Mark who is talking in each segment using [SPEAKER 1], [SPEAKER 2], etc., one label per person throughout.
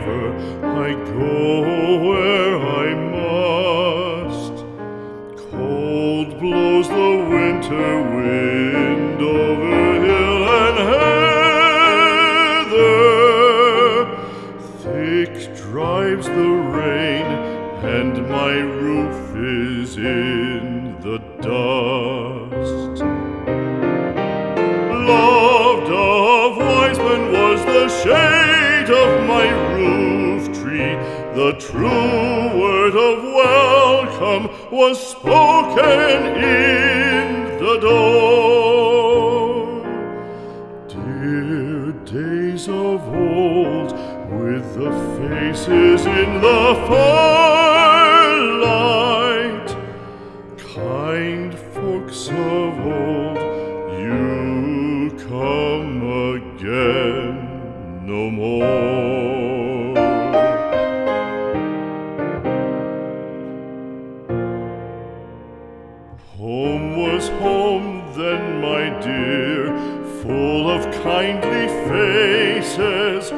[SPEAKER 1] river, I go where I must. Cold blows the winter wind over hill and heather. Thick drives the rain, and my roof is in the dust. Loved of wise men was the shade of my roof tree. The true word of welcome was spoken in the door. Dear days of old, with the faces in the firelight, kind folks of old, you come again no more. Home was home then, my dear, full of kindly faces.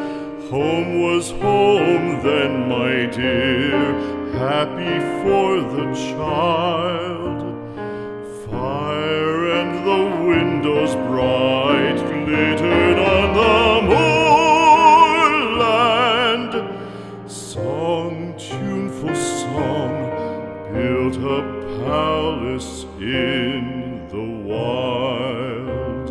[SPEAKER 1] Home was home then, my dear, happy for the child. Fire and the windows bright glittered on the moorland. Song, tuneful song, built a palace in the wild.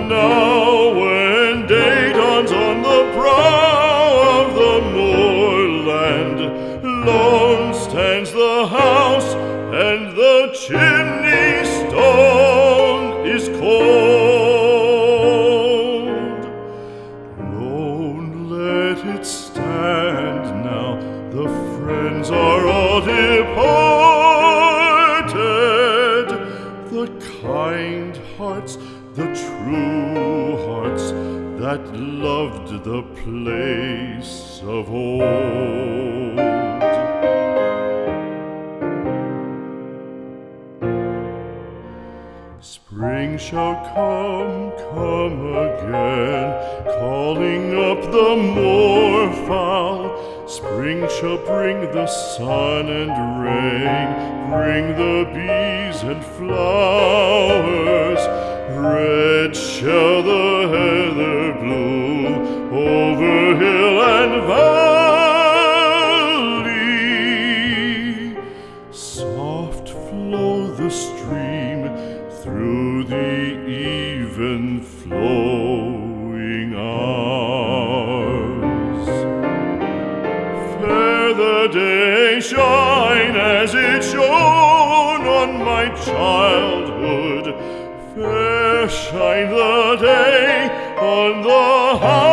[SPEAKER 1] Now when day dawns on the brow of the moorland, lone stands the house, and the chimney stone is cold. Lone, let it stand now, the friends are all departed. The kind hearts, the true hearts, that loved the place of old. Spring shall come again, calling up the moorfowl. Spring shall bring the sun and rain, bring the bees and flowers. Red shall the heather bloom over hill and valley. Soft flow the stream through the even flowing hours. Fair the day shine as it shone on my childhood. Fair shine the day on the house